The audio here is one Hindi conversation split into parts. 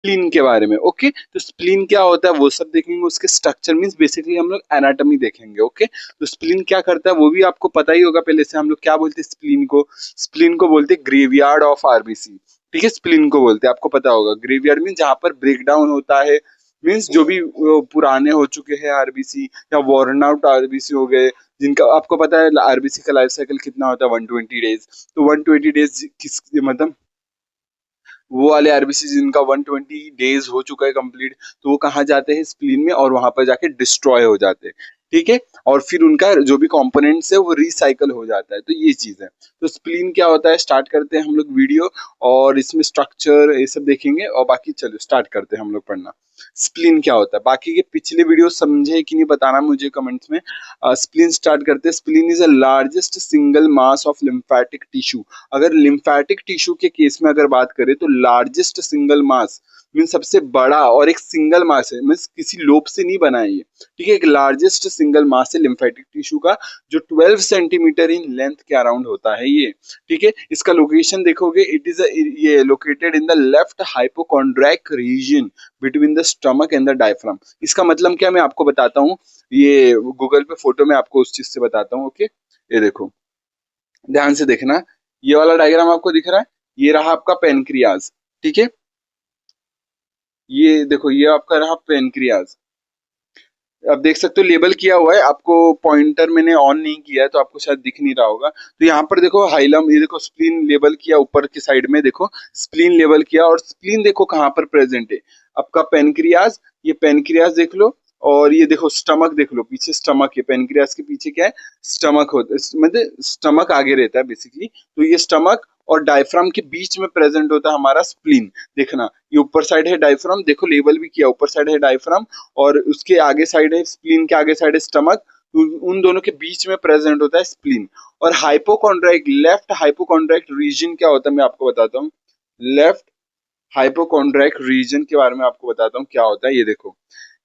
स्प्लीन के बारे में। ओके, तो स्प्लीन क्या होता है वो सब देखेंगे, उसके स्ट्रक्चर मींस बेसिकली हम लोग एनाटॉमी देखेंगे। ओके, तो स्प्लीन क्या करता है वो भी आपको पता ही होगा पहले से। हम लोग क्या बोलते हैं स्प्लीन को? स्प्लीन को बोलते हैं ग्रेवयार्ड ऑफ आरबीसी। ठीक है, स्प्लीन को बोलते हैं, आपको पता होगा ग्रेवयार्ड मीन जहाँ पर ब्रेक डाउन होता है, मीन्स जो भी पुराने हो चुके हैं आरबीसी या वॉर्न आउट आरबीसी हो गए, जिनका आपको पता है आरबीसी का लाइफ साइकिल कितना होता है, 120 डेज। तो 120 डेज किस मतलब वो वाले आरबीसी जिनका 120 डेज हो चुका है कंप्लीट, तो वो कहाँ जाते हैं? स्प्लीन में, और वहां पर जाके डिस्ट्रॉय हो जाते हैं। ठीक है, और फिर उनका जो भी कंपोनेंट्स है वो रिसाइकल हो जाता है। तो ये चीज है। तो स्प्लीन क्या होता है, स्टार्ट करते हैं हम लोग वीडियो, और इसमें स्ट्रक्चर ये सब देखेंगे, और बाकी चलो स्टार्ट करते हैं हम लोग पढ़ना। स्प्लीन क्या होता है, बाकी के पिछले वीडियो समझे कि नहीं बताना मुझे कमेंट्स में। स्प्लीन स्टार्ट करते हैं। Spleen is the largest single mass of lymphatic tissue. अगर लिम्फेटिक टिश्यू के केस में अगर बात करें तो लार्जेस्ट सिंगल मास मीन सबसे बड़ा, और एक सिंगल मास है, मीन किसी लोब से नहीं बना है ये। ठीक है, एक लार्जेस्ट सिंगल मास है लिम्फेटिक टिश्यू का, जो 12 सेंटीमीटर इन लेंथ के अराउंड होता है ये। ठीक है, इसका लोकेशन देखोगे, इट इज ये located in the left hypochondriac region between the stomach and the diaphragm. इसका मतलब क्या, मैं आपको बताता हूँ, ये गूगल पे फोटो में आपको उस चीज से बताता हूँ। ओके, ये देखो, ध्यान से देखना, ये वाला डायग्राम आपको दिख रहा है, ये रहा आपका पेनक्रियाज। ठीक है, ये देखो, ये आपका रहा पेनक्रियाज। आप देख सकते हो लेबल किया हुआ है, आपको पॉइंटर मैंने ऑन नहीं किया है तो आपको शायद दिख नहीं रहा होगा। तो यहाँ पर देखो हाइलम, ये देखो स्प्लीन लेबल किया ऊपर की साइड में, देखो स्प्लीन लेबल किया, और स्प्लीन देखो कहाँ पर प्रेजेंट है, आपका पेनक्रियाज। ये पेनक्रियाज देख लो, और ये देखो स्टमक देख लो, पीछे स्टमक है, पेनक्रियाज के पीछे क्या है? स्टमक होता है, मतलब स्टमक आगे रहता है बेसिकली। तो ये स्टमक और डायफ्राम के बीच में प्रेजेंट होता है हमारा स्प्लीन। देखना, ये ऊपर साइड है डायफ्राम, देखो लेबल भी किया, ऊपर साइड है डायफ्राम, और उसके आगे साइड है स्प्लीन, के आगे साइड है स्टमक। उन दोनों के बीच में प्रेजेंट होता है स्प्लीन। और हाइपोकॉन्ड्राइक, लेफ्ट हाइपोकॉन्ड्राइक रीजन क्या होता है मैं आपको बताता हूँ। लेफ्ट हाइपोकॉन्ड्राइक रीजन के बारे में आपको बताता हूँ क्या होता है। ये देखो,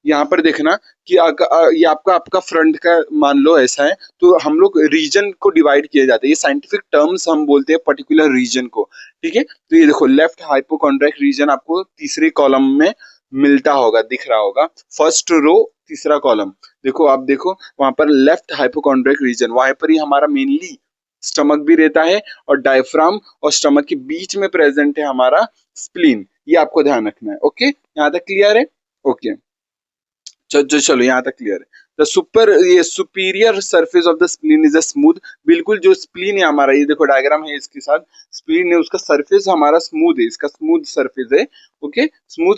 यहाँ पर देखना कि ये आपका आपका फ्रंट का मान लो ऐसा है, तो हम लोग रीजन को डिवाइड किए जाते हैं, ये साइंटिफिक टर्म्स हम बोलते हैं पर्टिकुलर रीजन को। ठीक है, तो ये देखो लेफ्ट हाइपोकॉन्ड्राइक रीजन आपको तीसरे कॉलम में मिलता होगा, दिख रहा होगा, फर्स्ट रो तीसरा कॉलम। देखो आप देखो वहां पर लेफ्ट हाइपोकॉन्ड्राइक रीजन, वहां पर ही हमारा मेनली स्टमक भी रहता है, और डायफ्राम और स्टमक के बीच में प्रेजेंट है हमारा स्प्लीन। ये आपको ध्यान रखना है। ओके, यहाँ तक क्लियर है? ओके, चलो यहाँ तक क्लियर है। द सुपर ये superior surface of the spleen is a smooth. बिल्कुल जो स्प्लीन है हमारा, ये देखो डायग्राम है इसके साथ, स्प्लीन है उसका सरफेस हमारा स्मूथ है, इसका स्मूथ सरफेस है। Okay, smooth